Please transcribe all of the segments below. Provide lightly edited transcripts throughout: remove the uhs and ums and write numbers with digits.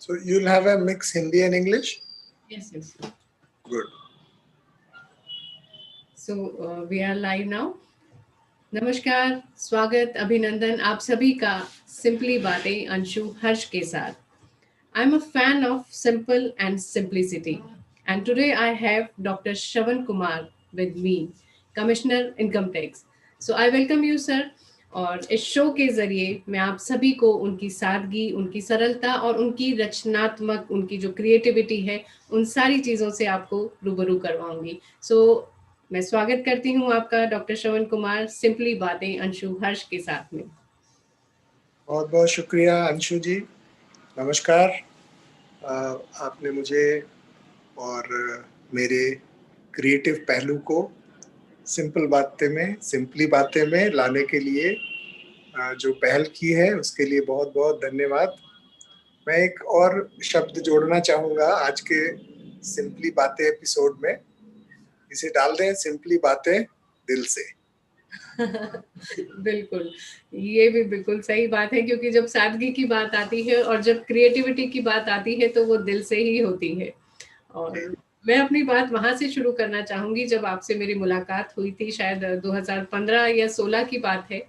So you'll have a mix Hindi and English? Yes, yes. Good. So we are live now. नमस्कार, स्वागत, अभिनंदन आप सभी का सिंपली बातें अंशु हर्ष के साथ. I'm a fan of simple and simplicity. And today I have Dr. Shravan Kumar with me, Commissioner Income Tax. So I welcome you, sir. और इस शो के ज़रिए मैं आप सभी को उनकी सादगी, उनकी सरलता और उनकी रचनात्मक, उनकी जो क्रिएटिविटी है, उन सारी चीज़ों से आपको रूबरू करवाऊंगी. सो मैं स्वागत करती हूँ आपका डॉक्टर श्रवण कुमार सिंपली बातें अंशु हर्ष के साथ में. बहुत बहुत शुक्रिया अंशु जी. नमस्कार. आपने मुझे और मेरे क्रिएटिव पहलू को सिंपली बातें में लाने के लिए जो पहल की है उसके लिए बहुत बहुत धन्यवाद. मैं एक और शब्द जोड़ना चाहूँगा आज के सिंपली बातें एपिसोड में. इसे डाल दें, सिंपली बातें दिल से. बिल्कुल, ये भी बिल्कुल सही बात है, क्योंकि जब सादगी की बात आती है और जब क्रिएटिविटी की बात आती है तो वो दिल से ही होती है. और मैं अपनी बात वहाँ से शुरू करना चाहूँगी जब आपसे मेरी मुलाकात हुई थी, शायद 2015 या 16 की बात है.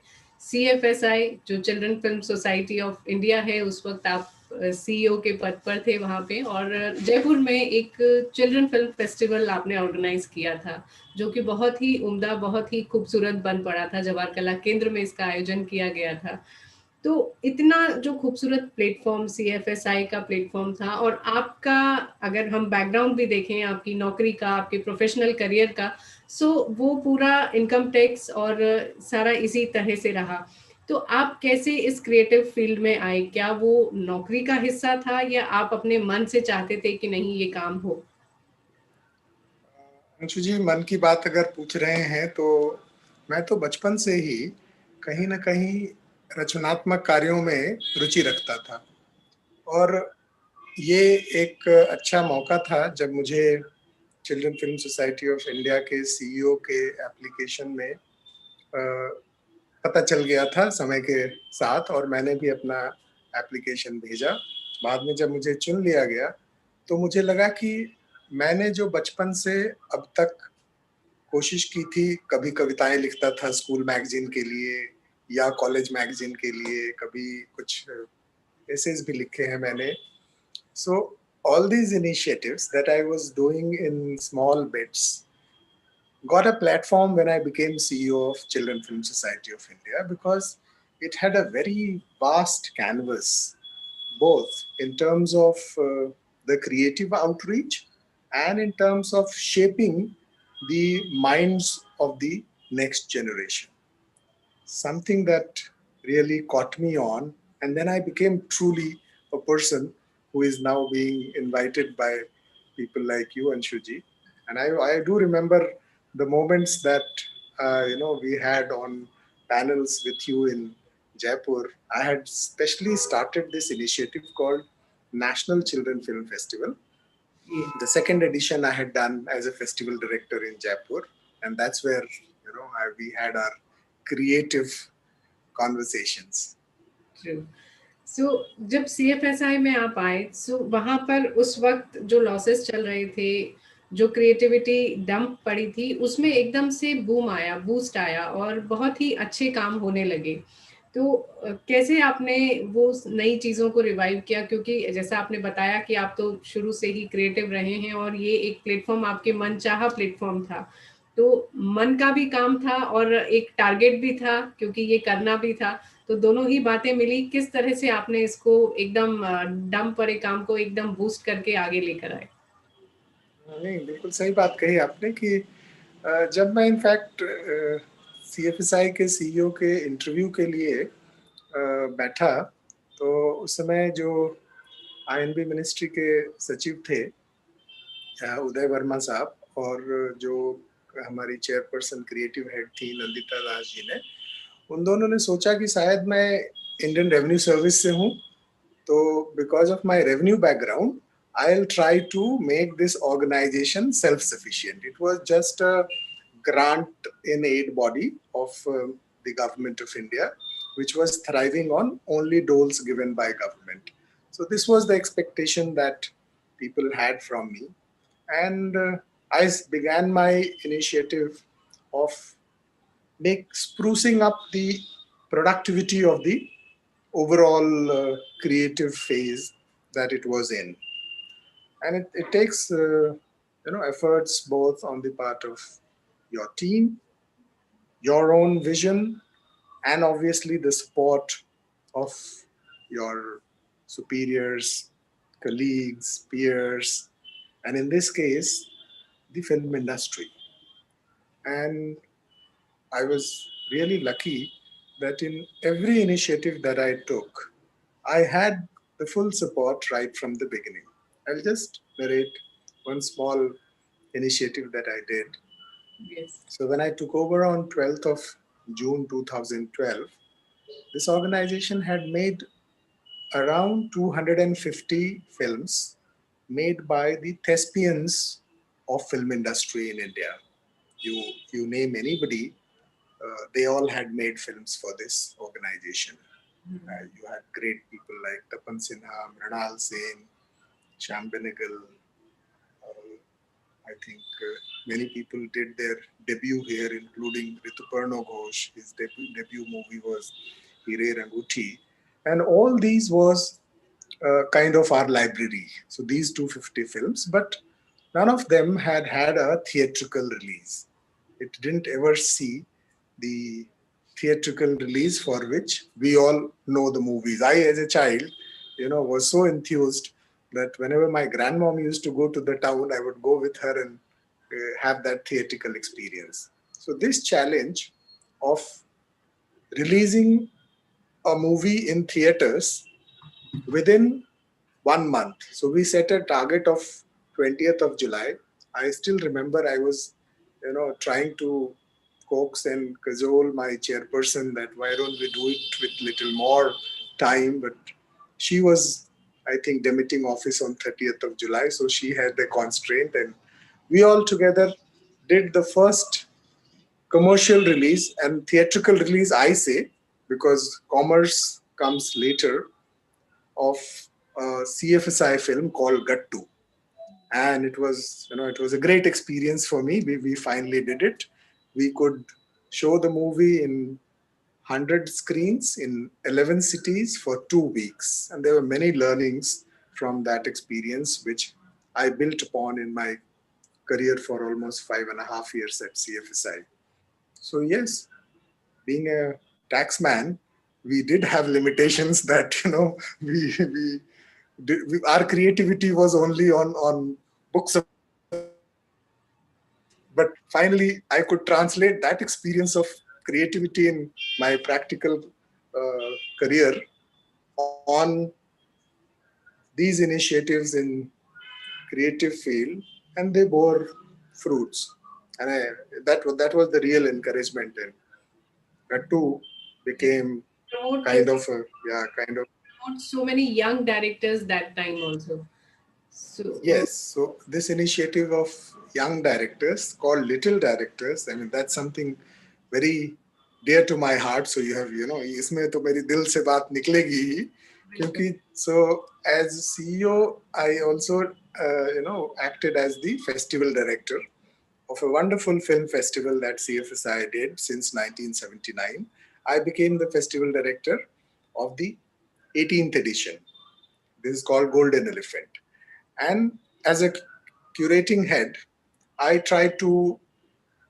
CFSI जो children film society of India है, उस वक्त आप CEO के पद पर थे वहाँ पे, और जयपुर में एक चिल्ड्रन फिल्म फेस्टिवल आपने ऑर्गेनाइज किया था जो कि बहुत ही उम्दा, बहुत ही खूबसूरत बन पड़ा था. जवाहर कला केंद्र में इसका आयोजन किया गया था. तो इतना जो खूबसूरत प्लेटफॉर्म CFSI का प्लेटफॉर्म था, और आपका अगर हम बैकग्राउंड भी देखें, आपकी नौकरी का, आपके प्रोफेशनल करियर का, सो वो पूरा इनकम टैक्स और सारा इसी तरह से रहा. तो आप कैसे इस क्रिएटिव फील्ड में आए? क्या वो नौकरी का हिस्सा था या आप अपने मन से चाहते थे कि नहीं ये काम हो? अंशु जी, मन की बात अगर पूछ रहे हैं तो मैं तो बचपन से ही कहीं ना कहीं रचनात्मक कार्यों में रुचि रखता था. और ये एक अच्छा मौका था जब मुझे children film society of India के CEO के एप्लीकेशन में पता चल गया था समय के साथ, और मैंने भी अपना एप्लीकेशन भेजा. बाद में जब मुझे चुन लिया गया तो मुझे लगा कि मैंने जो बचपन से अब तक कोशिश की थी, कभी कविताएं लिखता था स्कूल मैगजीन के लिए या कॉलेज मैगजीन के लिए, कभी कुछ एसेज भी लिखे हैं मैंने. सो all these initiatives that I was doing in small bits got a platform when I became CEO of Children Film Society of India, because it had a very vast canvas, both in terms of the creative outreach and in terms of shaping the minds of the next generation. Something that really caught me on, and then I became truly a person who is now being invited by people like you, Anshuji. And I do remember the moments that we had on panels with you in Jaipur. I had specially started this initiative called National Children Film Festival. The second edition I had done as a festival director in Jaipur, and that's where we had our creative conversations. True. सो जब CFSI में आप आए, सो वहाँ पर उस वक्त जो losses चल रहे थे, जो क्रिएटिविटी डंप पड़ी थी, उसमें एकदम से बूम आया, बूस्ट आया और बहुत ही अच्छे काम होने लगे. तो कैसे आपने वो नई चीज़ों को रिवाइव किया? क्योंकि जैसा आपने बताया कि आप तो शुरू से ही क्रिएटिव रहे हैं और ये एक प्लेटफॉर्म आपके मनचाहा प्लेटफॉर्म था. तो मन का भी काम था और एक टारगेट भी था, क्योंकि ये करना भी था. तो दोनों ही बातें मिली. किस तरह से आपने इसको एकदम डंप पड़े काम को एकदम बूस्ट करके आगे लेकर आए? नहीं, बिल्कुल सही बात कही आपने कि जब मैं इनफैक्ट CFSI के CEO के इंटरव्यू के लिए बैठा, तो उस समय जो INB मिनिस्ट्री के सचिव थे उदय वर्मा साहब, और जो हमारी चेयरपर्सन क्रिएटिव हेड थी नंदिता दास जी ने, उन दोनों ने सोचा कि शायद मैं इंडियन रेवेन्यू सर्विस से हूँ, तो because of my revenue background I'll try to make this organization self-sufficient. It was just a grant in aid body of the government of India, which was thriving on only doles given by government. So this was the expectation that people had from me. And I began my initiative of sprucing up the productivity of the overall creative phase that it was in. And it takes efforts both on the part of your team, your own vision, and obviously the support of your superiors, colleagues, peers, and in this case, the film industry. And I was really lucky that in every initiative that I took, I had the full support right from the beginning. I'll just narrate one small initiative that I did. Yes. So when I took over on 12th of June 2012, this organization had made around 250 films made by the thespians of film industry in India. You name anybody, they all had made films for this organization. You had great people like Tapan Sinha, Mrinal Sen, Sham Benegal. I think many people did their debut here, including Rituparno Ghosh. His debut movie was Hire Ranguti. And all these was kind of our library. So these 250 films, but none of them had had a theatrical release. It didn't ever see the theatrical release for which we all know the movies. I, as a child, was so enthused that whenever my grandmom used to go to the town, I would go with her and have that theatrical experience. So this challenge of releasing a movie in theaters within 1 month. So we set a target of 20th of July. I still remember I was, trying to coax and cajole my chairperson that why don't we do it with little more time. But she was, I think, demitting office on 30th of July. So she had the constraint, and we all together did the first commercial release and theatrical release, I say, because commerce comes later, of a CFSI film called Gattu. And it was a great experience for me. We finally did it. We could show the movie in 100 screens in 11 cities for 2 weeks. And there were many learnings from that experience, which I built upon in my career for almost 5.5 years at CFSI. So, yes, being a taxman, we did have limitations that, our creativity was only on book submissions, but finally I could translate that experience of creativity in my practical career on these initiatives in creative field, and they bore fruits. And that was the real encouragement, and that too became Promote kind of a, yeah, kind of. promote so many young directors that time also. So Yes, so this initiative of young directors called Little Directors, I mean, that's something very dear to my heart. So you have, इसमें तो मेरी दिल से बात निकलेगी ही, क्योंकि so as CEO, I also, acted as the festival director of a wonderful film festival that CFSI did since 1979. I became the festival director of the 18th edition. This is called Golden Elephant. And as a curating head, I try to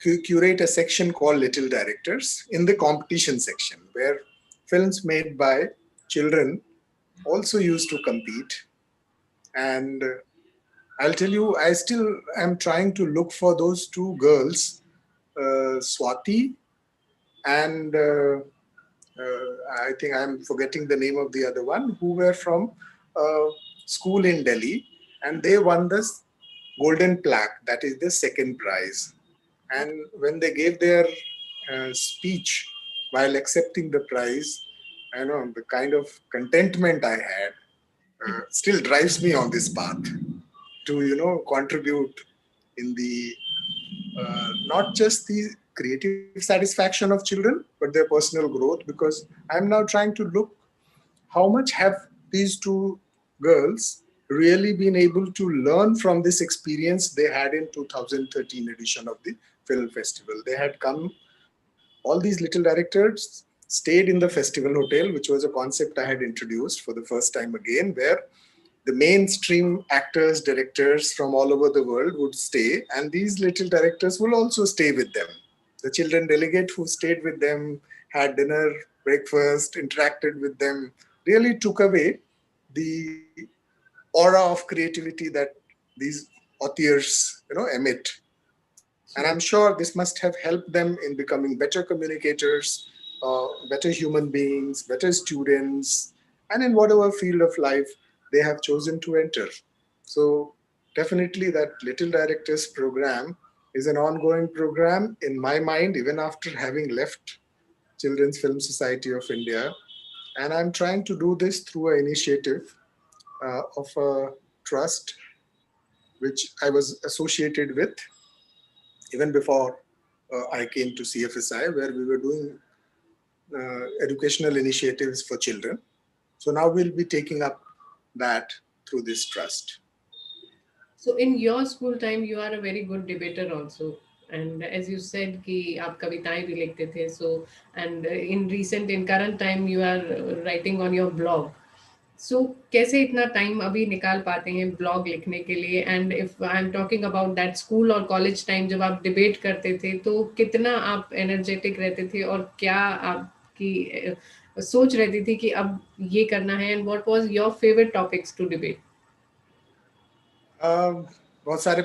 curate a section called Little Directors in the competition section, where films made by children also used to compete. And I'll tell you, I still am trying to look for those two girls, Swati and I think I'm forgetting the name of the other one, who were from a school in Delhi, and they won this golden plaque, that is the second prize. And when they gave their speech while accepting the prize, I know the kind of contentment I had still drives me on this path to contribute in the not just the creative satisfaction of children, but their personal growth, because I'm now trying to look how much have these two girls really been able to learn from this experience they had in 2013 edition of the film festival. They had come, all these little directors stayed in the festival hotel, which was a concept I had introduced for the first time again, where the mainstream actors, directors from all over the world would stay, and these little directors will also stay with them. The children delegate who stayed with them had dinner, breakfast, interacted with them, really took away the aura of creativity that these authors, emit. And I'm ji, sure this must have helped them in becoming better communicators, better human beings, better students, and in whatever field of life they have chosen to enter. So, definitely, that Little Directors program is an ongoing program in my mind, even after having left Children's Film Society of India. And I'm trying to do this through an initiative of a trust which I was associated with even before I came to CFSI, where we were doing educational initiatives for children. So now we'll be taking up that through this trust. So in your school time, you are a very good debater also. And as you said कि आप कविताएं भी लिखते थे. So and in current time, you are writing on your blog. सो कैसे इतना time अभी निकाल पाते हैं ब्लॉग लिखने के लिए? And if I am talking about that school और कॉलेज टाइम जब आप डिबेट करते थे तो कितना आप एनर्जेटिक रहते थे और क्या आपकी सोच रहती थी कि अब ये करना है? And what was your favourite topics to debate? बहुत सारे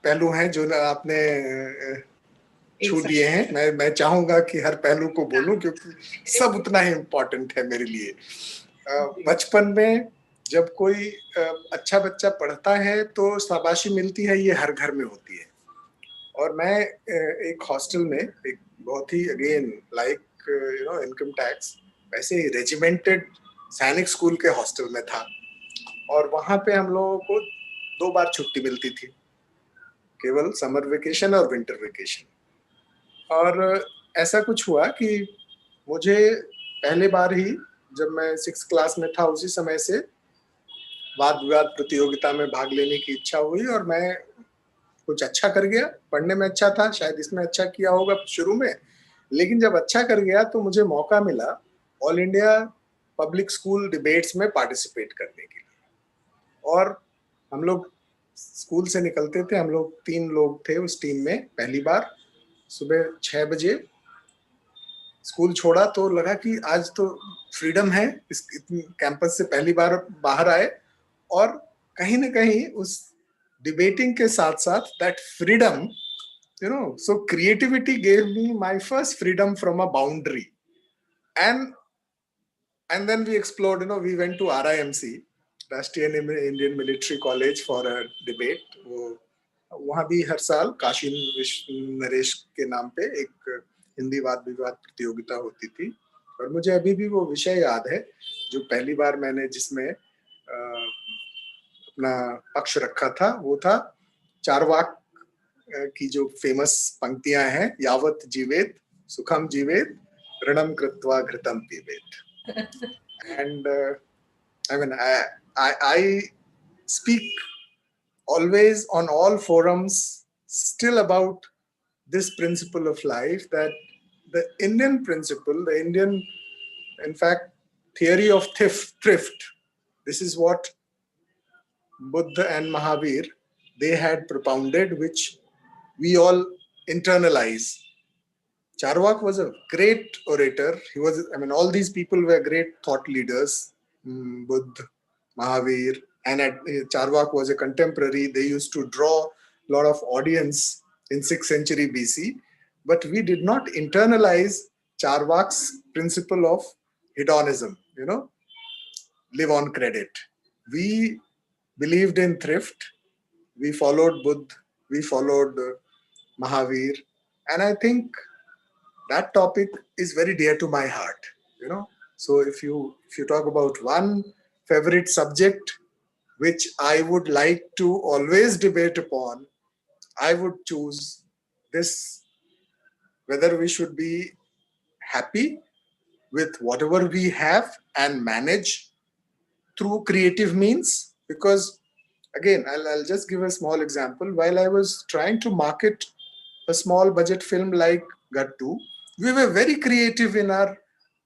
पहलू हैं जो आपने एक छू साथ दिए हैं। मैं चाहूंगा कि हर पहलू को बोलूं, क्योंकि सब उतना ही इम्पोर्टेंट है मेरे लिए। जी, बचपन में जब कोई अच्छा बच्चा पढ़ता है तो शाबाशी मिलती है, ये हर घर में होती है। और मैं एक हॉस्टल में, एक बहुत ही अगेन लाइक इनकम टैक्स, वैसे ही रेजिमेंटेड सैनिक स्कूल के हॉस्टल में था। और वहां पे हम लोगों को 2 बार छुट्टी मिलती थी, केवल समर वेकेशन और विंटर वेकेशन। और ऐसा कुछ हुआ कि मुझे पहले बार ही, जब मैं 6 क्लास में था, उसी समय से वाद विवाद प्रतियोगिता में भाग लेने की इच्छा हुई और मैं कुछ अच्छा कर गया। पढ़ने में अच्छा था, शायद इसमें अच्छा किया होगा शुरू में, लेकिन जब अच्छा कर गया तो मुझे मौका मिला all India public school debates में पार्टिसिपेट करने के लिए। और हम लोग स्कूल से निकलते थे, हम लोग 3 लोग थे उस टीम में। पहली बार सुबह 6 बजे स्कूल छोड़ा तो लगा कि आज तो फ्रीडम है, इस कैंपस से पहली बार बाहर आए। और कहीं ना कहीं उस डिबेटिंग के साथ साथ that freedom, so creativity gave me my first freedom from a boundary. And and then we explored, we went to RIMC, राष्ट्रीय Indian military college for a debate. वो वहाँ भी हर साल काशी नरेश के नाम पे एक हिंदी वाद विवाद प्रतियोगिता होती थी। और मुझे अभी भी वो विषय याद है, जो पहली बार मैंने जिसमें अपना पक्ष रखा था, वो था चारवाक की जो फेमस पंक्तियां हैं, यावत जीवेत सुखम जीवेत ऋणम कृत्वा घृतम पीवेत। And I mean, I speak always on all forums still about this principle of life, that the Indian principle, the Indian, in fact, theory of thrift, this is what Buddha and Mahavir, they had propounded, which we all internalize. Charvak was a great orator. He was, I mean, all these people were great thought leaders. Buddha, Mahavir, and Charvak was a contemporary. They used to draw a lot of audience in 6th century BC. But we did not internalize Charvak's principle of hedonism, live on credit. We believed in thrift. We followed Buddha. We followed Mahavir. And I think that topic is very dear to my heart. So if you talk about one favorite subject which I would like to always debate upon, I would choose this: whether we should be happy with whatever we have and manage through creative means. Because again, I'll just give a small example. While I was trying to market a small budget film like Gattu, we were very creative in our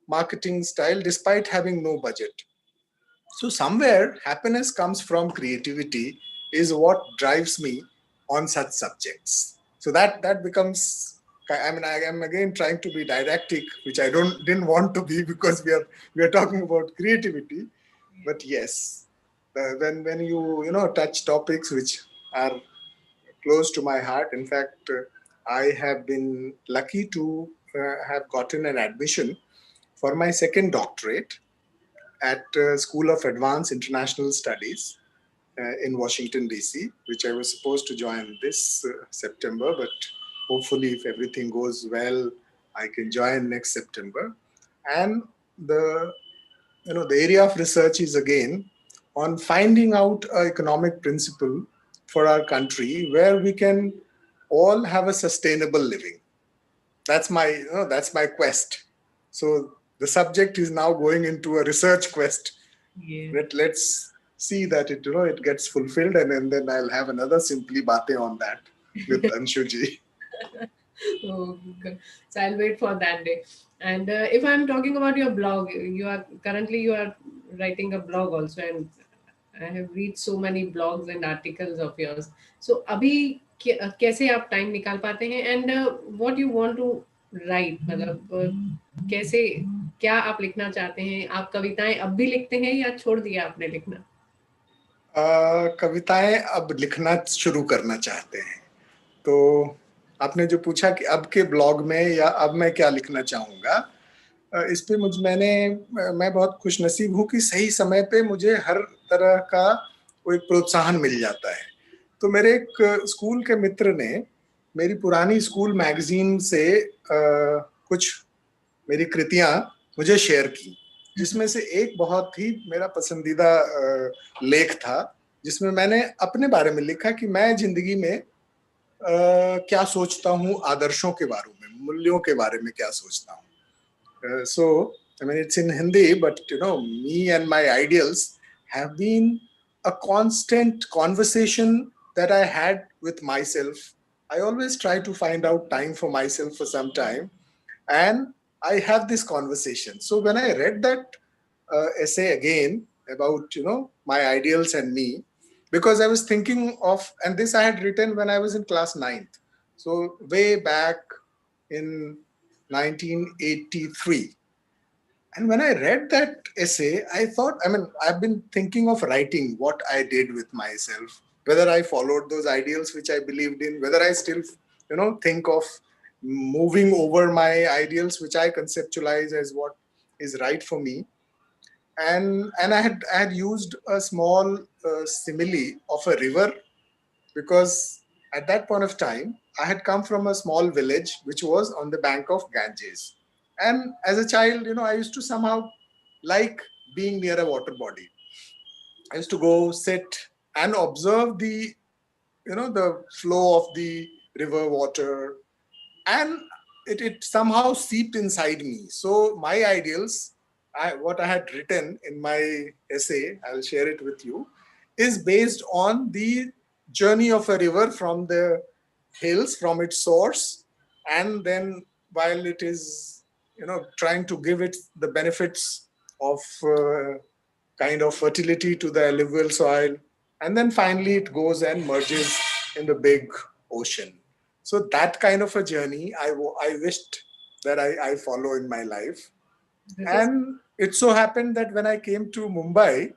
marketing style despite having no budget. So somewhere happiness comes from creativity is what drives me on such subjects. So that becomes, I mean, I am again trying to be didactic, which I didn't want to be because we are talking about creativity. But yes, when you touch topics which are close to my heart. In fact, I have been lucky to have gotten an admission for my second doctorate at School of Advanced International Studies in Washington, D.C., which I was supposed to join this September, but hopefully, if everything goes well, I can join next September. And the the area of research is again on finding out an economic principle for our country where we can all have a sustainable living. That's my quest. So the subject is now going into a research quest. Yeah. Let's see that it gets fulfilled, and then I'll have another simply bate on that with Anshu ji. Oh, good. So I'll wait for that day. And if I'm talking about your blog, you are writing a blog also, and I have read so many blogs and articles of yours. So अभी कैसे आप time निकाल पाते हैं, and what you want to write, मतलब कैसे, क्या आप लिखना चाहते हैं? आप कविताएं अब भी लिखते हैं या छोड़ दिया आपने लिखना? कविताएं अब लिखना शुरू करना चाहते हैं। तो आपने जो पूछा कि अब के ब्लॉग में या अब मैं क्या लिखना चाहूँगा, इस पे मैं बहुत खुशनसीब हूँ कि सही समय पे मुझे हर तरह का कोई प्रोत्साहन मिल जाता है। तो मेरे एक स्कूल के मित्र ने मेरी पुरानी स्कूल मैगजीन से कुछ मेरी कृतियां मुझे शेयर की, जिसमें से एक बहुत ही मेरा पसंदीदा लेख था, जिसमें मैंने अपने बारे में लिखा कि मैं जिंदगी में क्या सोचता हूँ, आदर्शों के बारे में, मूल्यों के बारे में क्या सोचता हूँ. So I mean, it's in Hindi, but me and my ideals have been a constant conversation that I had with myself. I always try to find out time for myself for some time, and I have this conversation. So when I read that essay again about my ideals and me, because I was thinking of, and this I had written when I was in class 9th, so way back in 1983. And when I read that essay, I thought, I mean, I've been thinking of writing what I did with myself, whether I followed those ideals which I believed in, whether I still, think of moving over my ideals, which I conceptualize as what is right for me. And I had used a small simile of a river, because at that point of time, I had come from a small village which was on the bank of Ganges. And as a child, I used to somehow like being near a water body. I used to go sit and observe the flow of the river water, and it somehow seeped inside me. So my ideals, what I had written in my essay, I'll share it with you, is based on the journey of a river from the hills, from its source, and then while it is trying to give it the benefits of kind of fertility to the alluvial soil, and then finally it goes and merges in the big ocean. So that kind of a journey I wished that I follow in my life. This is And it so happened that when I came to Mumbai,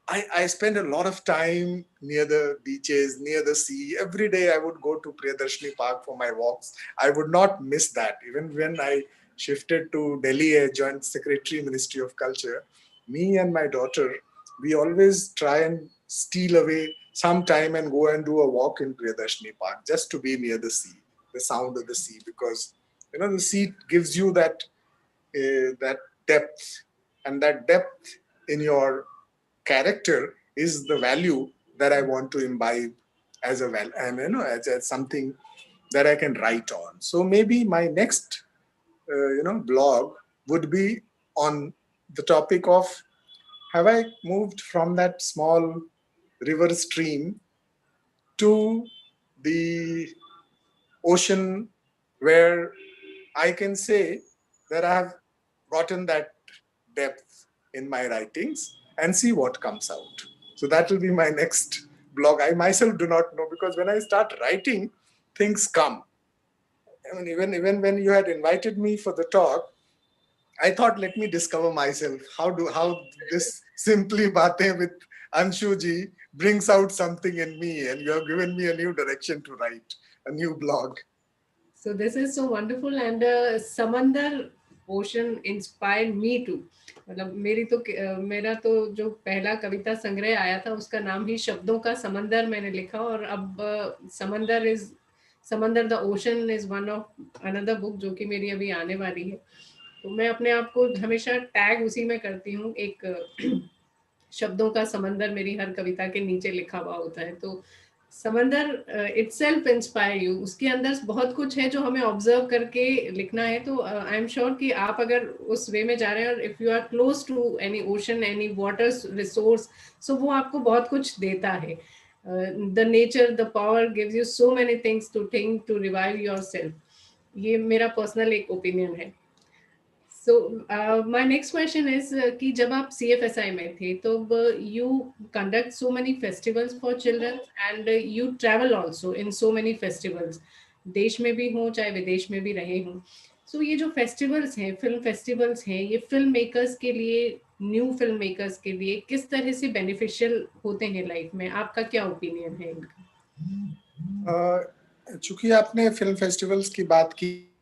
I spent a lot of time near the beaches, near the sea. Every day I would go to Priyadarshini Park for my walks. I would not miss that. Even when I shifted to Delhi as Joint Secretary, Ministry of Culture, me and my daughter, we always try and steal away some time and go and do a walk in Priyadarshini Park just to be near the sea, the sound of the sea, because the sea gives you that depth, and that depth in your character is the value that I want to imbibe as a value, and as something that I can write on. So maybe my next blog would be on the topic of have I moved from that small river stream to the ocean, where I can say that I have gotten that depth in my writings, and see what comes out. So that will be my next blog. I myself do not know, because when I start writing, things come. I mean, even when you had invited me for the talk, I thought, let me discover myself. How this simply bate with Anshu ji brings out something in me, and you have given me a new direction to write a new blog. So this is so wonderful, and समंदर ocean inspired me to. मतलब मेरा तो जो पहला कविता संग्रह आया था उसका नाम ही शब्दों का समंदर मैंने लिखा, और अब समंदर the ocean is one of another book जो कि मेरी अभी आने वाली है। तो मैं अपने आप को हमेशा टैग उसी में करती हूँ, एक शब्दों का समंदर मेरी हर कविता के नीचे लिखा हुआ होता है। तो समंदर इटसेल्फ इंस्पायर यू, उसके अंदर बहुत कुछ है जो हमें ऑब्जर्व करके लिखना है। तो आई एम श्योर कि आप अगर उस वे में जा रहे हैं, और if you are close to any ocean, any water resource, so वो आपको बहुत कुछ देता है। The nature, the power gives you so many things to think, to revive yourself. ये मेरा पर्सनल एक ओपिनियन है। So my next question is कि जब आप CFSI में थे तो you conduct so many festivals for children, and you travel also in so many festivals, देश में भी हो चाहे विदेश में भी रहे हों। So ये जो festivals हैं, फिल्म festivals हैं, ये फिल्म मेकर्स के लिए, न्यू फिल्म मेकर्स के लिए किस तरह से बेनिफिशियल होते हैं लाइफ में? आपका क्या ओपिनियन है इनका? चूंकि आपने फिल्म फेस्टिवल्स की बात की,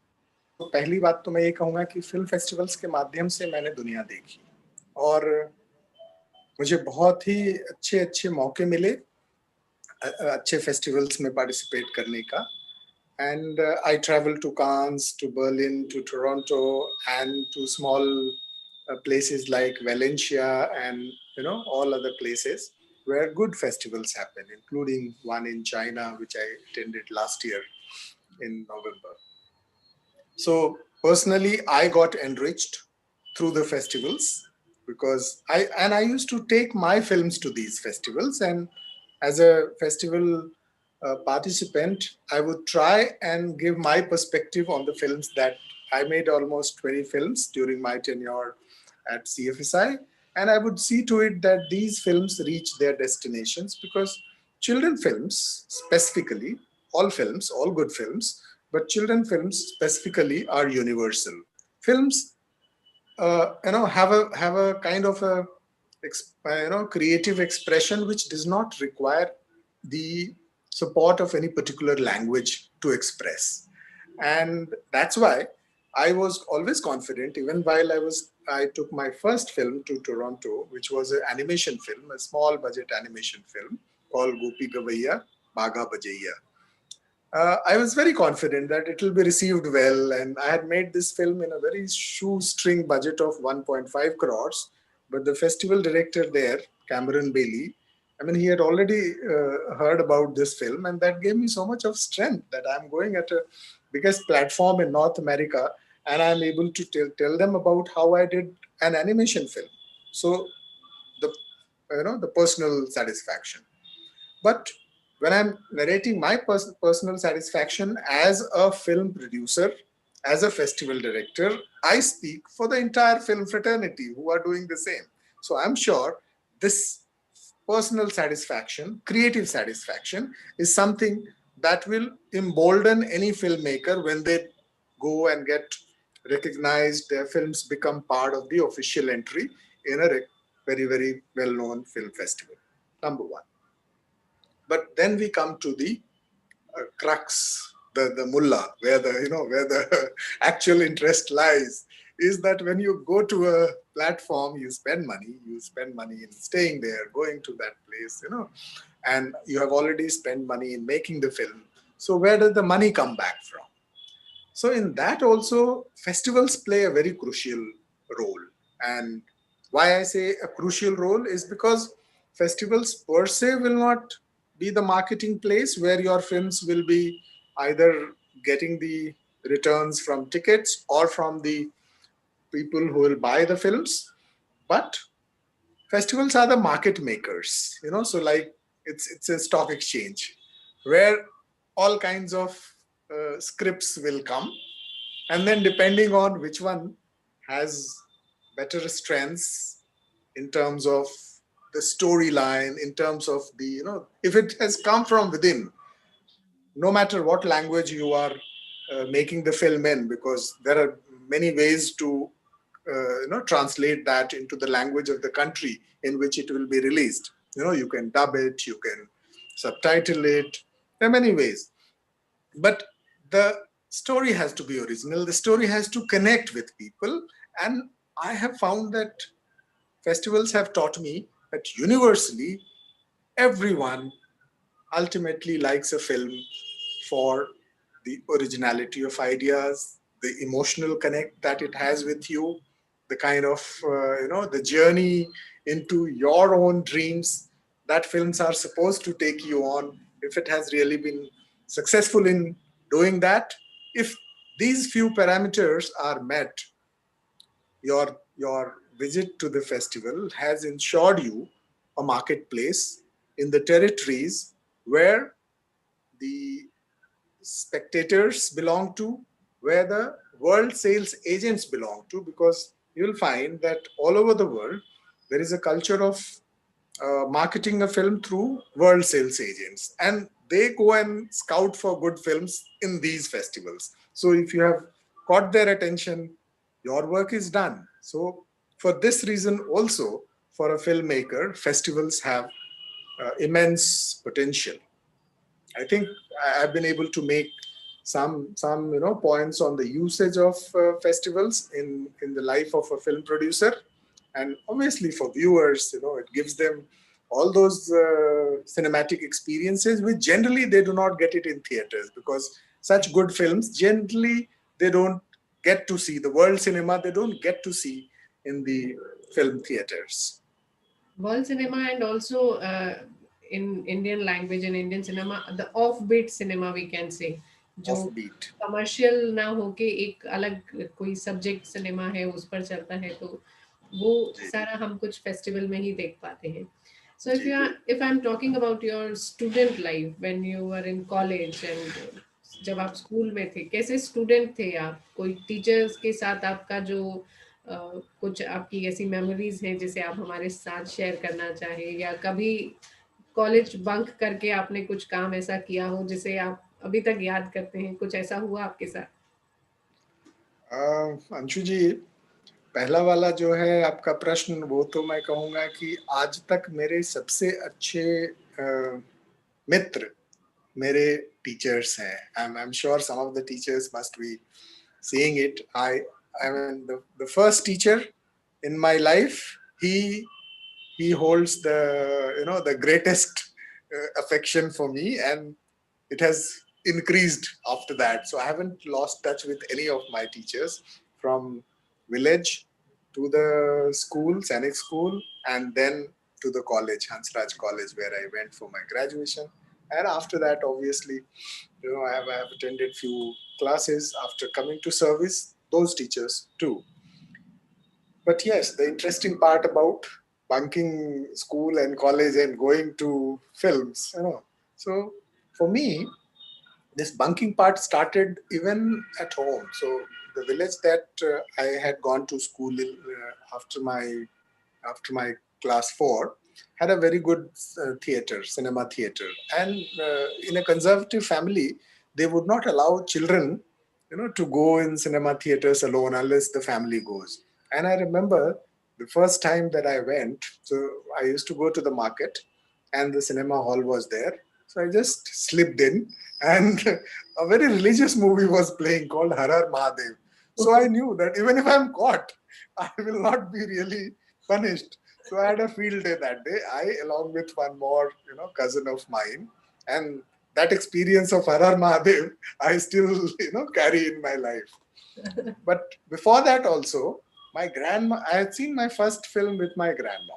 तो पहली बात तो मैं ये कहूँगा कि फिल्म फेस्टिवल्स के माध्यम से मैंने दुनिया देखी, और मुझे बहुत ही अच्छे अच्छे मौके मिले अच्छे फेस्टिवल्स में पार्टिसिपेट करने का। And I traveled to Cannes, to Berlin, to Toronto, and to small places like Valencia, and all other places where good festivals happen, including one in China, which I attended last year in November. So personally, I got enriched through the festivals, because I used to take my films to these festivals, and as a festival participant, I would try and give my perspective on the films that I made. Almost 20 films during my tenure at CFSI, and I would see to it that these films reach their destinations, because children films specifically, all films, all good films, but children films specifically are universal. Films, have a kind of a creative expression which does not require the support of any particular language to express, and that's why I was always confident. Even while I took my first film to Toronto, which was an animation film, a small budget animation film called Gopi Gavaiya Baga Bajaiya. I was very confident that it will be received well, and I had made this film in a very shoestring budget of 1.5 crores. But the festival director there, Cameron Bailey, I mean, he had already heard about this film, and that gave me so much of strength that I'm going at a biggest platform in North America, and I'm able to tell them about how I did an animation film. So the the personal satisfaction. But when I'm narrating my personal satisfaction as a film producer, as a festival director, I speak for the entire film fraternity who are doing the same. So I'm sure this personal satisfaction, creative satisfaction, is something that will embolden any filmmaker when they go and get recognized. Their films become part of the official entry in a very, very well known film festival. Number one. But then we come to the crux, the mullah, where the actual interest lies, is that when you go to a platform, you spend money in staying there, going to that place, and you have already spent money in making the film. So where does the money come back from? So in that also, festivals play a very crucial role. And why I say a crucial role is because festivals per se will not be the marketing place where your films will be either getting the returns from tickets or from the people who will buy the films. But festivals are the market makers, so like it's a stock exchange where all kinds of scripts will come, and then depending on which one has better strengths in terms of the storyline, in terms of the, if it has come from within, no matter what language you are making the film in, because there are many ways to translate that into the language of the country in which it will be released. You can dub it, you can subtitle it. There are many ways, but the story has to be original. The story has to connect with people, and I have found that festivals have taught me that universally everyone ultimately likes a film for the originality of ideas, the emotional connect that it has with you, the kind of, the journey into your own dreams that films are supposed to take you on. If it has really been successful in doing that, if these few parameters are met, your visit to the festival has ensured you a marketplace in the territories where the spectators belong to, where the world sales agents belong to, because you'll find that all over the world there is a culture of marketing a film through world sales agents, and they go and scout for good films in these festivals. So if you have caught their attention, your work is done. So for this reason also, for a filmmaker, festivals have immense potential. I think I've been able to make some points on the usage of festivals in the life of a film producer, and obviously for viewers, it gives them all those cinematic experiences which generally they do not get it in theaters, because such good films generally they don't get to see the world cinema. They don't get to see in the film theaters. World cinema, and also in Indian language and Indian cinema, the offbeat cinema we can say, जो Offbeat. Commercial ना होके एक अलग कोई subject cinema है उस पर चलता है, तो वो जी सारा हम कुछ फेस्टिवल में ही देख पाते हैं. So ji if I'm talking about your student life when you were in college and जब आप स्कूल में थे, कैसे स्टूडेंट थे आप? कोई टीचर्स के साथ आपका जो कुछ आपकी ऐसी मेमोरीज हैं जिसे आप हमारे साथ शेयर करना चाहें, या कभी कॉलेज बंक करके आपने कुछ काम ऐसा किया हो जिसे आप अभी तक याद करते हैं? कुछ ऐसा हुआ आपके साथ? अंशु जी, पहला वाला जो है आपका प्रश्न, वो तो मैं कहूँगा कि आज तक मेरे सबसे अच्छे मित्र मेरे टीचर्स हैं. I'm sure some of the teachers must be seeing it. I mean the first teacher in my life, he holds the, the greatest affection for me, and it has increased after that. So I haven't lost touch with any of my teachers, from village to the school, Sainik School, and then to the college, Hansraj College, where I went for my graduation. And after that, obviously, I have attended few classes after coming to service. Those teachers too. But yes, the interesting part about bunking school and college and going to films, So for me, this bunking part started even at home. So the village that I had gone to school in, after my class 4 had a very good theater, cinema theater, and in a conservative family, they would not allow children, to go in cinema theaters alone unless the family goes. And I remember the first time that I went. So I used to go to the market, and the cinema hall was there. So I just slipped in, and a very religious movie was playing called Har Har Mahadev. So I knew that even if I'm caught, I will not be really punished. So I had a field day that day. I, along with one more, cousin of mine, and that experience of Har Har Mahadev, I still, carry in my life. But before that also, my grandma, I had seen my first film with my grandma.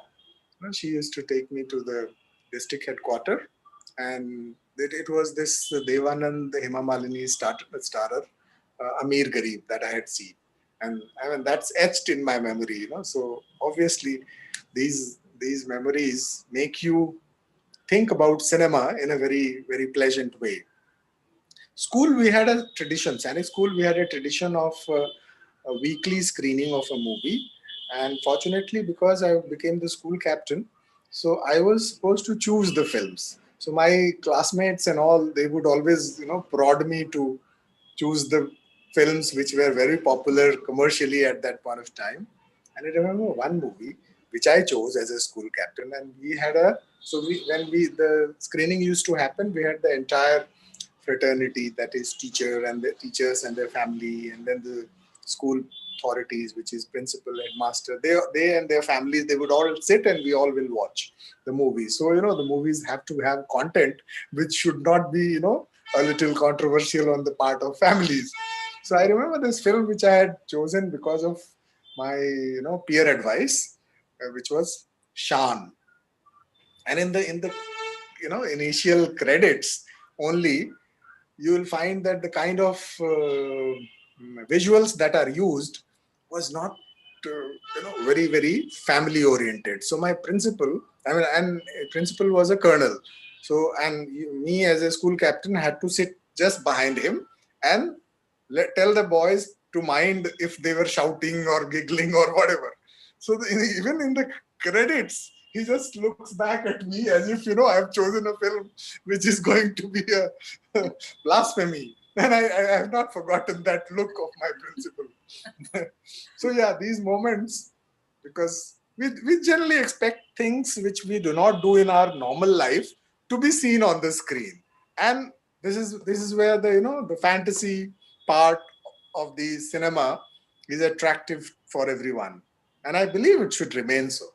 She used to take me to the district headquarters, and it was this Devanand Hema Malini starrer, Amir Garib, that I had seen. And I mean, that's etched in my memory. So obviously, these these memories make you think about cinema in a very, very pleasant way. School, we had a tradition. Sanic school, we had a tradition of a weekly screening of a movie. And fortunately, because I became the school captain, so I was supposed to choose the films. So my classmates and all, they would always, prod me to choose the films which were very popular commercially at that point of time. And I remember one movie which I chose as a school captain, and we had a so we when we the screening used to happen, we had the entire fraternity, that is teacher and the teachers and their family, and then the school authorities, which is principal, headmaster. They and their families, they would all sit and we all will watch the movie. So the movies have to have content which should not be a little controversial on the part of families. So I remember this film which I had chosen because of my peer advice, which was Shan. And in the initial credits only, you will find that the kind of visuals that are used was not very, very family oriented. So my principal, and principal was a colonel. So and me as a school captain had to sit just behind him and tell the boys to mind if they were shouting or giggling or whatever. So even in the credits, he just looks back at me as if I've chosen a film which is going to be a blasphemy. And I have not forgotten that look of my principal. So yeah, these moments, because we generally expect things which we do not do in our normal life to be seen on the screen. And this is where the fantasy part of the cinema is attractive for everyone. And I believe it should remain so.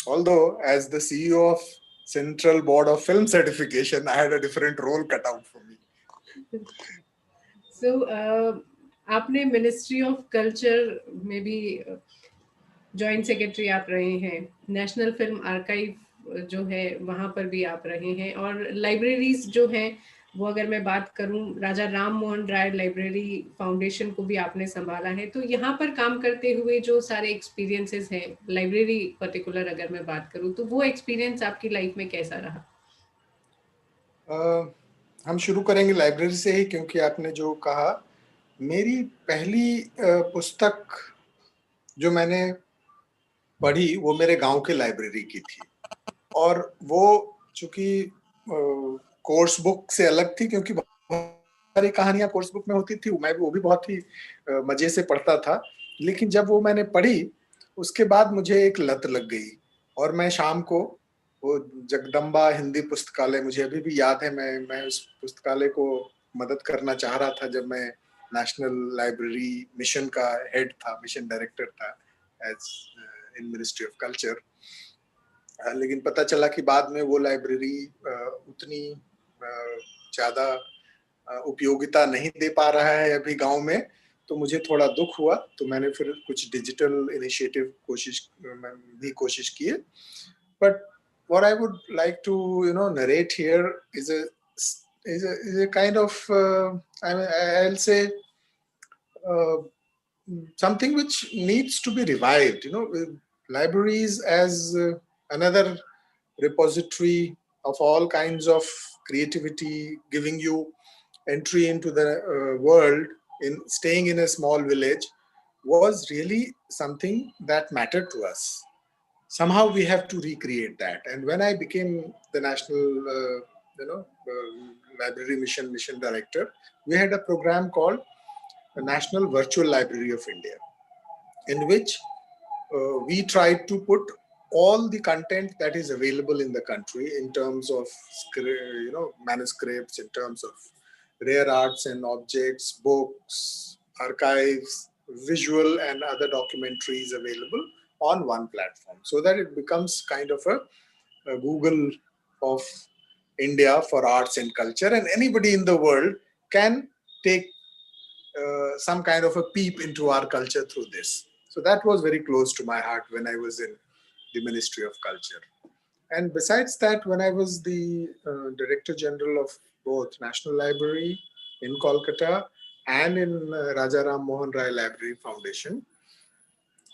Although, as the CEO of Central Board of Film Certification, I had a different role cut out for me. सो आपने ministry of culture में भी joint secretary आप रहे हैं, national film archive जो है वहाँ पर भी आप रहे हैं, और लाइब्रेरीज जो हैं वो अगर मैं बात करूं, राजा राम मोहन राय लाइब्रेरी फाउंडेशन को भी आपने संभाला है। तो यहाँ पर काम करते हुए जो सारे एक्सपीरियंसेस हैं, लाइब्रेरी पर्टिकुलर अगर मैं बात करूं, तो वो एक्सपीरियंस आपकी लाइफ में कैसा रहा? हम शुरू करेंगे लाइब्रेरी से ही, क्योंकि आपने जो कहा, मेरी पहली पुस्तक जो मैंने पढ़ी वो मेरे गांव के लाइब्रेरी की थी। और वो चूंकि कोर्स बुक से अलग थी, क्योंकि बहुत सारी कहानियां कोर्स बुक में होती थी, मैं भी वो भी बहुत ही मजे से पढ़ता था। लेकिन जब वो मैंने पढ़ी, उसके बाद मुझे एक लत लग गई। और मैं शाम को वो जगदम्बा हिंदी पुस्तकालय, मुझे अभी भी याद है, मैं उस पुस्तकालय को मदद करना चाह रहा था जब मैं नेशनल लाइब्रेरी मिशन का हेड था, मिशन डायरेक्टर था as in ministry of culture. लेकिन पता चला कि बाद में वो लाइब्रेरी उतनी ज़्यादा उपयोगिता नहीं दे पा रहा है अभी गांव में। तो मुझे थोड़ा दुख हुआ, तो मैंने फिर कुछ डिजिटल इनिशिएटिव कोशिश की है। But what I would like to narrate here is a kind of I'll say uh, something which needs to be revived. Libraries as another repository of all kinds of creativity, giving you entry into the world in staying in a small village, was really something that mattered to us. Somehow we have to recreate that. And when I became the national library mission director, we had a program called the National Virtual Library of India, in which we tried to put all the content that is available in the country in terms of manuscripts, in terms of rare arts and objects, books, archives, visual and other documentaries available on one platform, so that it becomes kind of a Google of India for arts and culture, and anybody in the world can take some kind of a peep into our culture through this. So that was very close to my heart when I was in the Ministry of Culture. And besides that, when I was the Director General of both National Library in Kolkata and in Raja Ram Mohan Rai Library Foundation,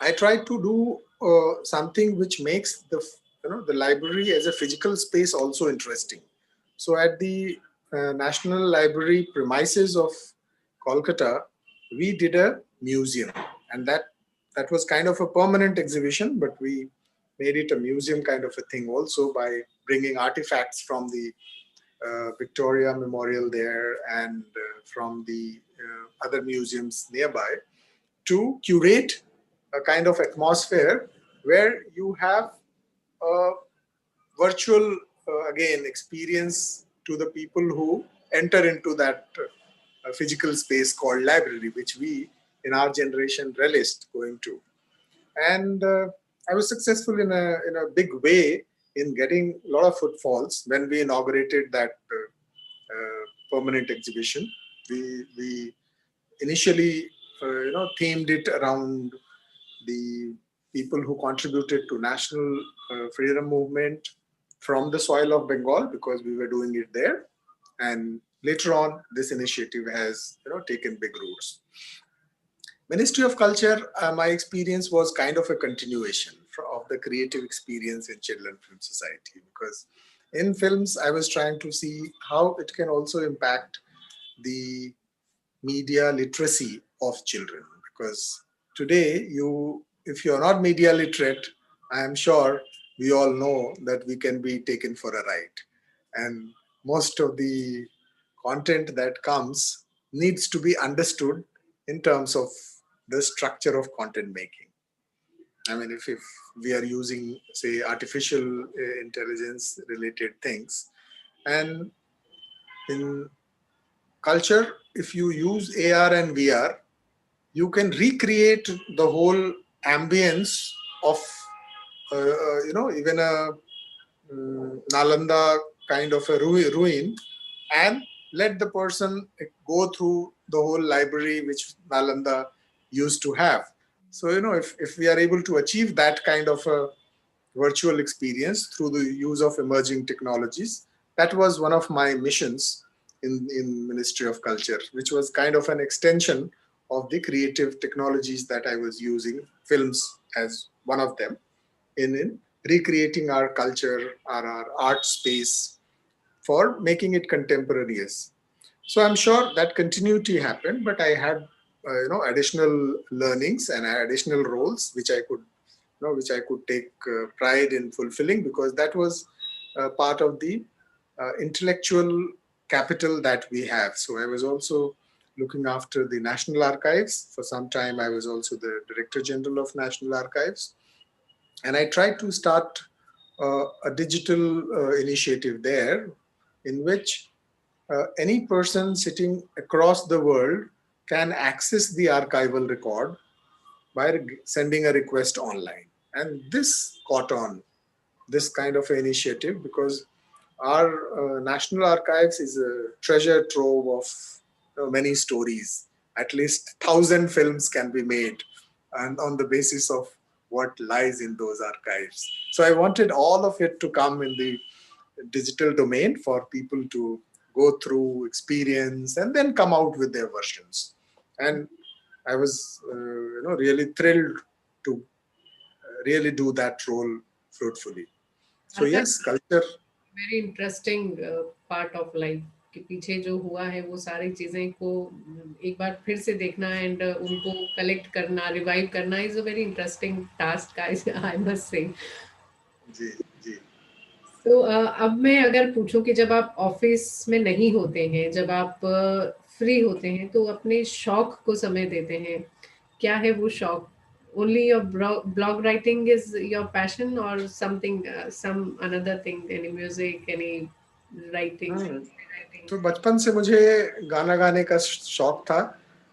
I tried to do something which makes the the library as a physical space also interesting. So at the National Library premises of Kolkata, we did a museum, and that was kind of a permanent exhibition, but we made it a museum kind of a thing also by bringing artifacts from the Victoria Memorial there and from the other museums nearby to curate a kind of atmosphere where you have a virtual, again, experience to the people who enter into that physical space called library, which we in our generation relished going to. And I was successful in a big way in getting a lot of footfalls when we inaugurated that permanent exhibition. We initially themed it around the people who contributed to national freedom movement from the soil of Bengal, because we were doing it there. And later on, this initiative has taken big roots. Ministry of Culture, my experience was kind of a continuation of the creative experience in Children Film Society, because in films I was trying to see how it can also impact the media literacy of children. Because today, if you're not media literate, I am sure we all know that we can be taken for a ride. And most of the content that comes needs to be understood in terms of the structure of content making. I mean, if we are using, say, artificial intelligence related things, and in culture, if you use AR and VR, you can recreate the whole ambience of, even a Nalanda kind of a ruin, and let the person go through the whole library which Nalanda used to have. So, if we are able to achieve that kind of a virtual experience through the use of emerging technologies, that was one of my missions in Ministry of Culture, which was kind of an extension of the creative technologies that I was using, films as one of them, in recreating our culture, our art space, for making it contemporary. So I'm sure that continuity happened, but I had additional learnings and additional roles which I could take pride in fulfilling, because that was part of the intellectual capital that we have. So I was also looking after the National Archives. For some time, I was also the Director General of National Archives. And I tried to start a digital initiative there in which any person sitting across the world can access the archival record by sending a request online. And this caught on, this kind of initiative, because our National Archives is a treasure trove of many stories. At least 1,000 films can be made, and on the basis of what lies in those archives. So I wanted all of it to come in the digital domain for people to go through, experience, and then come out with their versions. And I was, really thrilled to really do that role fruitfully. So yes, culture. Very interesting part of life के पीछे जो हुआ है वो सारी चीज़ें को एक बार फिर से देखना एंड उनको कलेक्ट करना रिवाइव करना is a very interesting task I must say. जी जी। तो अब मैं अगर पूछूं कि जब आप ऑफिस में नहीं होते हैं, जब आप फ्री होते हैं, तो अपने शौक को समय देते हैं, क्या है वो शौक? Only your blog writing is your passion, or something, some another thing, any music, any writing, writing? तो बचपन से मुझे गाना गाने का शौक था,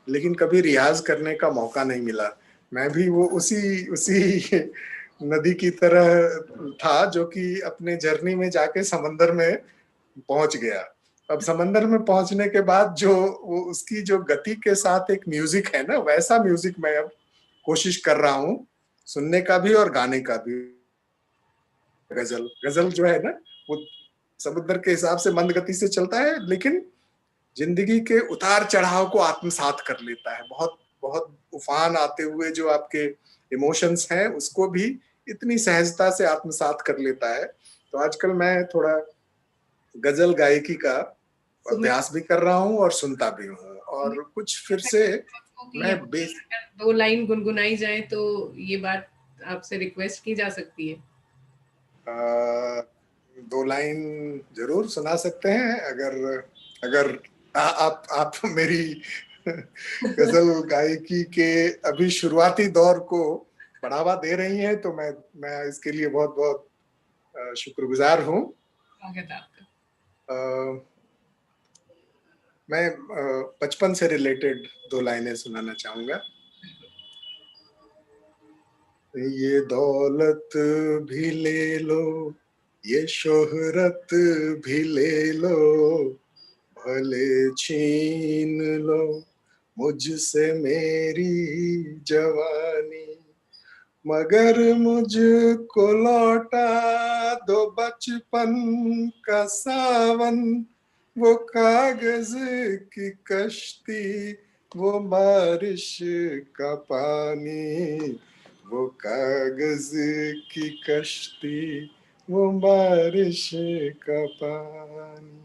लेकिन कभी रियाज करने का मौका नहीं मिला। मैं भी वो उसी उसी नदी की तरह था जो कि अपने जर्नी में जाके समंदर में पहुंच गया। अब समंदर में पहुंचने के बाद जो वो उसकी जो गति के साथ एक म्यूजिक है ना, वैसा म्यूजिक मैं अब कोशिश कर रहा हूँ सुनने का भी और गाने का भी। गजल गजल जो है ना, वो समुद्र के हिसाब से मंद गति से चलता है, लेकिन जिंदगी के उतार चढ़ाव को आत्मसात कर लेता है। बहुत बहुत उफान आते हुए जो आपके इमोशंस हैं, उसको भी इतनी सहजता से आत्मसात कर लेता है। तो आजकल मैं थोड़ा गज़ल गायकी का सुमित, अभ्यास भी कर रहा हूँ और सुनता भी हूँ, और कुछ फिर ऐसा से करें उसको कि मैं यहाँ बेस पर अगर 2 लाइन गुनगुनाई जाए तो ये बात आपसे रिक्वेस्ट की जा सकती है। अ, 2 लाइन ज़रूर सुना सकते हैं, अगर अगर आप मेरी गज़ल गायकी के अभी शुरुआती दौर को बढ़ावा दे रही हैं, तो मैं इसके लिए बहुत-बहुत शुक्रगुज़ार हूँ। स्वागत है आपका। अ, मैं बचपन से रिलेटेड 2 लाइनें सुनाना चाहूँगा। ये दौलत भी ले लो, ये शोहरत भी ले लो, भले छीन लो मुझसे मेरी जवानी, मगर मुझको लौटा दो बचपन का सावन, वो कागज की कश्ती, वो बारिश का पानी, वो कागज की कश्ती, वो बारिश का पानी।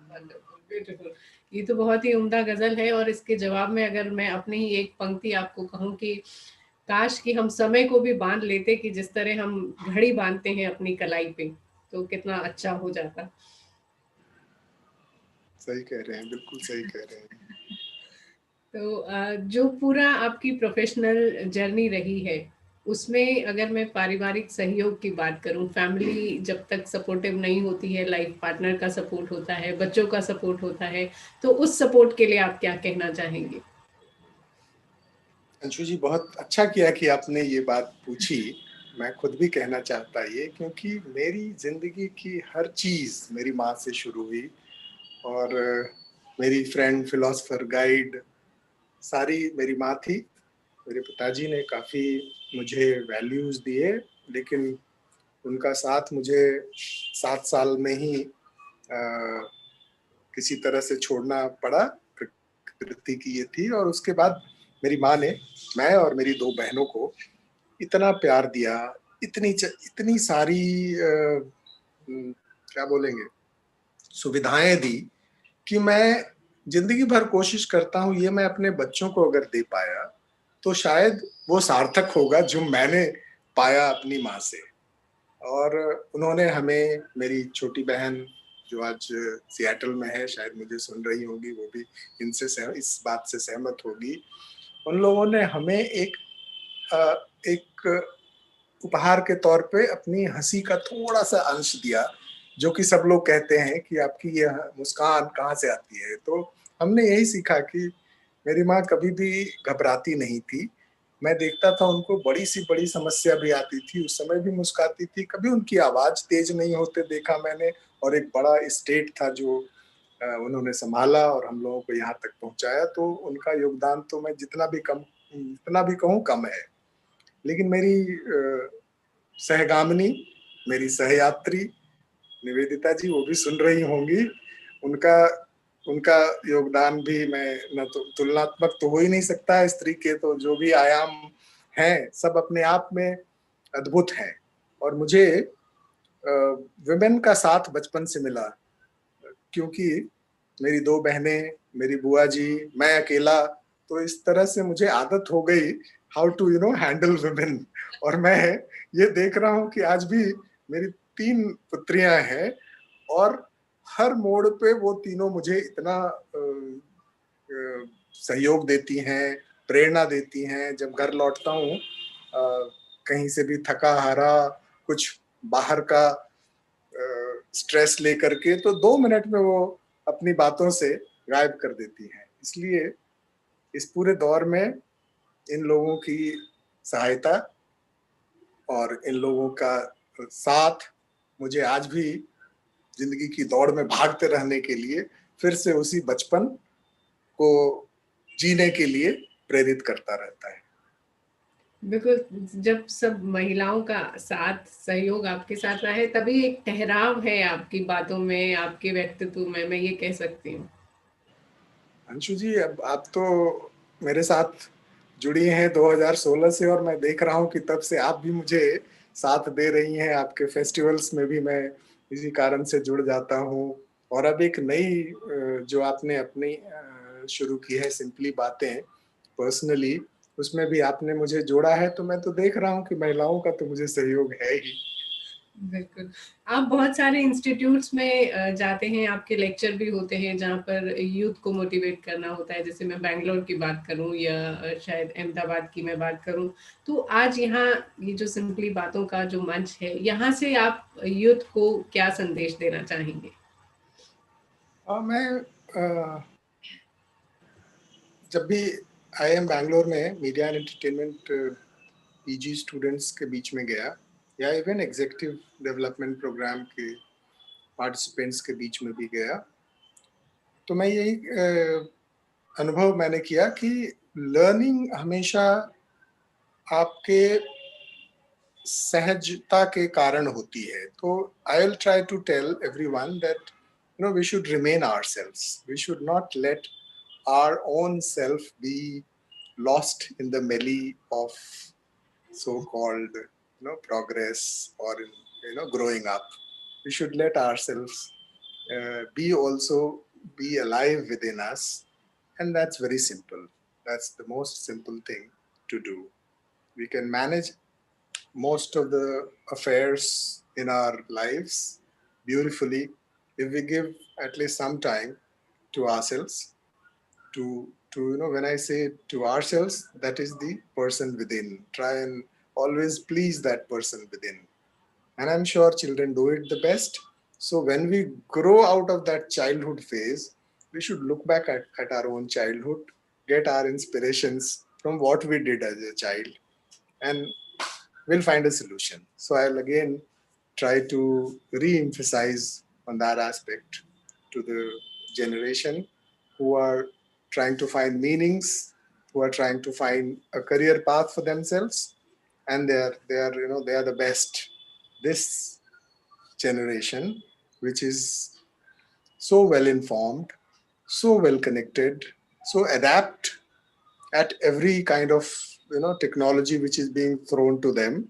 Wonderful, beautiful. ये तो बहुत ही उम्दा गज़ल है और इसके जवाब में अगर मैं अपनी ही एक पंक्ति आपको कहूँ कि काश कि हम समय को भी बाँध लेते कि जिस तरह हम घड़ी बाँधते हैं अपनी कलाई पे, तो कितना अच्छा हो जाता। सही कह रहे हैं, बिल्कुल सही कह रहे हैं। तो जो पूरा आपकी प्रोफ़ेशनल जर्नी रही है, उसमें अगर मैं पारिवारिक सहयोग की बात करूँ, फैमिली जब तक सपोर्टिव नहीं होती है, लाइफ़ पार्टनर का सपोर्ट होता है, बच्चों का सपोर्ट होता है, तो उस सपोर्ट के लिए आप क्या कहना चाहेंगे? अंशु जी, बहुत अच्छा किया कि आपने ये बात पूछी। मैं खुद भी कहना चाहता ये, क्योंकि मेरी ज़िंदगी की हर चीज़ मेरी माँ से शुरू हुई, और मेरी फ्रेंड, फिलॉसफर, गाइड सारी मेरी माँ थी। मेरे पिताजी ने काफ़ी मुझे वैल्यूज़ दिए, लेकिन उनका साथ मुझे 7 साल में ही किसी तरह से छोड़ना पड़ा। प्रकृति की ये थी, और उसके बाद मेरी माँ ने मैं और मेरी 2 बहनों को इतना प्यार दिया, इतनी सारी क्या बोलेंगे, सुविधाएँ दी, कि मैं ज़िंदगी भर कोशिश करता हूँ ये मैं अपने बच्चों को अगर दे पाया, तो शायद वो सार्थक होगा जो मैंने पाया अपनी माँ से। और उन्होंने हमें, मेरी छोटी बहन जो आज सिएटल में है, शायद मुझे सुन रही होगी, वो भी इस बात से सहमत होगी। उन लोगों ने हमें एक उपहार के तौर पे अपनी हँसी का थोड़ा-सा अंश दिया, जो कि सब लोग कहते हैं कि आपकी ये मुस्कान कहाँ से आती है? तो हमने यही सीखा कि मेरी माँ कभी भी घबराती नहीं थी। मैं देखता था उनको बड़ी समस्या भी आती थी, उस समय भी मुस्कुराती थी, कभी उनकी आवाज़ तेज़ नहीं होते देखा मैंने, और एक बड़ा स्टेट था जो उन्होंने सँभाला और हम लोगों को यहाँ तक पहुँचाया, तो उनका योगदान तो मैं जितना भी कहूँ कम है। लेकिन मेरी सहगामिनी, मेरी सहयात्री निवेदिता जी, वो भी सुन रही होंगी। उनका उनका योगदान भी मैं न तो तुलनात्मक तो हो ही नहीं सकता है, स्त्री के तो जो भी आयाम हैं, सब अपने आप में अद्भुत हैं। और मुझे वुमेन का साथ बचपन से मिला, क्योंकि मेरी 2 बहनें, मेरी बुआ जी, मैं अकेला, तो इस तरह से मुझे आदत हो गई हाउ टू हैंडल वुमेन। और मैं ये देख रहा हूँ कि आज भी मेरी 3 पुत्रियाँ हैं, और हर मोड़ पे वो तीनों मुझे इतना सहयोग देती हैं, प्रेरणा देती हैं। जब घर लौटता हूँ कहीं से भी थका-हारा, कुछ बाहर का स्ट्रेस लेकर के, तो 2 मिनट में वो अपनी बातों से गायब कर देती हैं। इसलिए इस पूरे दौर में इन लोगों की सहायता और इन लोगों का साथ मुझे आज भी ज़िंदगी की दौड़ में भागते रहने के लिए, फिर से उसी बचपन को जीने के लिए प्रेरित करता रहता है। बिल्कुल, जब सब महिलाओं का साथ, सहयोग आपके साथ रहा है, तभी एक ठहराव है आपकी बातों में, आपके व्यक्तित्व में, मैं ये कह सकती हूँ। अंशु जी, अब आप तो मेरे साथ जुड़ी हैं 2016 से, और मैं देख रहा हूँ कि तब से आप भी मुझे साथ दे रही हैं, आपके फेस्टिवल्स में भी मैं इसी कारण से जुड़ जाता हूँ। और अब एक नई जो आपने अपनी शुरू की है सिंपली बातें पर्सनली, उसमें भी आपने मुझे जोड़ा है, तो मैं तो देख रहा हूँ कि महिलाओं का तो मुझे सहयोग है ही। बिल्कुल। आप बहुत सारे इंस्टीट्यूट्स में जाते हैं, आपके लेक्चर भी होते हैं जहाँ पर यूथ को मोटिवेट करना होता है। जैसे मैं बैंगलोर की बात करूँ या शायद अहमदाबाद की मैं बात करूँ, तो आज यहाँ ये जो सिंपली बातों का जो मंच है, यहाँ से आप यूथ को क्या संदेश देना चाहेंगे? मैं जब भी IIM बैंगलोर में media and entertainment PG students के बीच में गया, या इवन एग्जीक्यूटिव डेवलपमेंट प्रोग्राम के पार्टिसिपेंट्स के बीच में भी गया, तो मैं यही अनुभव मैंने किया कि लर्निंग हमेशा आपके सहजता के कारण होती है। तो I will try to tell everyone that we should remain ourselves, we should not let our own self be lost in the melee of so-called progress, or in growing up. We should let ourselves be also be alive within us, and that's very simple. That's the most simple thing to do. We can manage most of the affairs in our lives beautifully if we give at least some time to ourselves, to when I say to ourselves, that is the person within. Try and always please that person within, and I'm sure children do it the best. So when we grow out of that childhood phase, we should look back at our own childhood, get our inspirations from what we did as a child, and we'll find a solution. So I'll again try to re-emphasize on that aspect to the generation who are trying to find meanings, who are trying to find a career path for themselves, and they are the best. This generation, which is so well informed, so well connected, so adept at every kind of technology which is being thrown to them,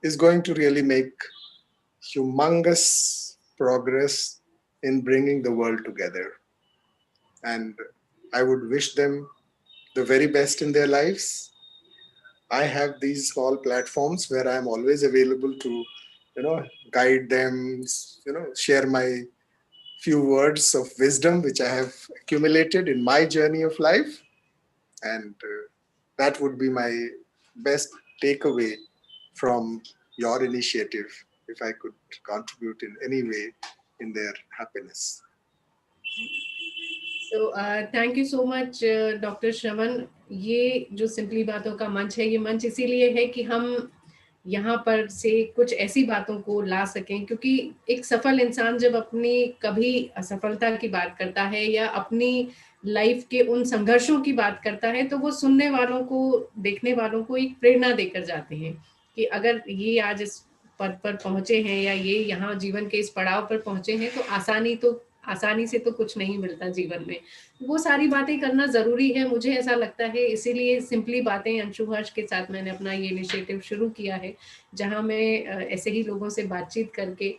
is going to really make humongous progress in bringing the world together. And I would wish them the very best in their lives. I have these small platforms where I'm always available to, guide them, share my few words of wisdom which I have accumulated in my journey of life. And that would be my best takeaway from your initiative, if I could contribute in any way in their happiness. So thank you so much doctor Shravan. ये जो simply बातों का मंच है, ये मंच इसीलिए है कि हम यहाँ पर से कुछ ऐसी बातों को ला सकें, क्योंकि एक सफल इंसान जब अपनी कभी असफलता की बात करता है या अपनी लाइफ के उन संघर्षों की बात करता है, तो वो सुनने वालों को, देखने वालों को एक प्रेरणा देकर जाते हैं कि अगर ये आज इस पद पर पहुंचे हैं या ये यहाँ जीवन के इस पड़ाव पर पहुंचे हैं, तो आसानी से तो कुछ नहीं मिलता जीवन में। वो सारी बातें करना ज़रूरी है, मुझे ऐसा लगता है। इसीलिए सिंपली बातें अंशु हर्ष के साथ मैंने अपना ये इनिशिएटिव शुरू किया है, जहाँ मैं ऐसे ही लोगों से बातचीत करके,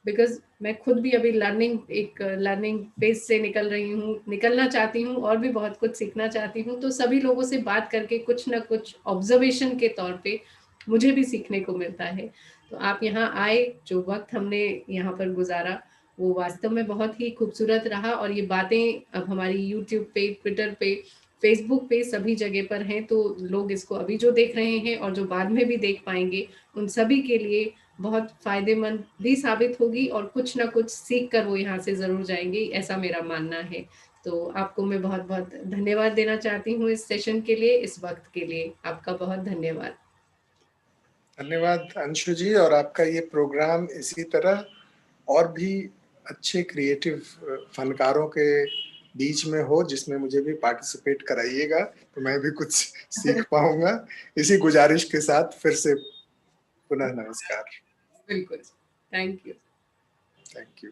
बिकॉज़ मैं खुद भी अभी लर्निंग फेज़ से निकलना चाहती हूँ और भी बहुत कुछ सीखना चाहती हूँ। तो सभी लोगों से बात करके कुछ न कुछ ऑब्ज़र्वेशन के तौर पे मुझे भी सीखने को मिलता है। तो आप यहाँ आए, जो वक़्त हमने यहाँ पर गुज़ारा, वो वास्तव में बहुत ही खूबसूरत रहा। और ये बातें अब हमारी यूट्यूब पे, ट्विटर पे, फेसबुक पे सभी जगह पर हैं, तो लोग इसको अभी जो देख रहे हैं और जो बाद में भी देख पाएंगे, उन सभी के लिए बहुत फ़ायदेमंद भी साबित होगी और कुछ ना कुछ सीख कर वो यहाँ से ज़रूर जाएंगे, ऐसा मेरा मानना है। तो आपको मैं बहुत बहुत धन्यवाद देना चाहती हूँ इस सेशन के लिए, इस वक्त के लिए। आपका बहुत धन्यवाद। धन्यवाद अंशु जी, और आपका ये प्रोग्राम इसी तरह और भी अच्छे क्रिएटिव फनकारों के बीच में हो, जिसमें मुझे भी पार्टिसिपेट कराइएगा, तो मैं भी कुछ सीख पाऊंगा। इसी गुजारिश के साथ फिर से पुनः नमस्कार। बिल्कुल, थैंक यू। Thank you.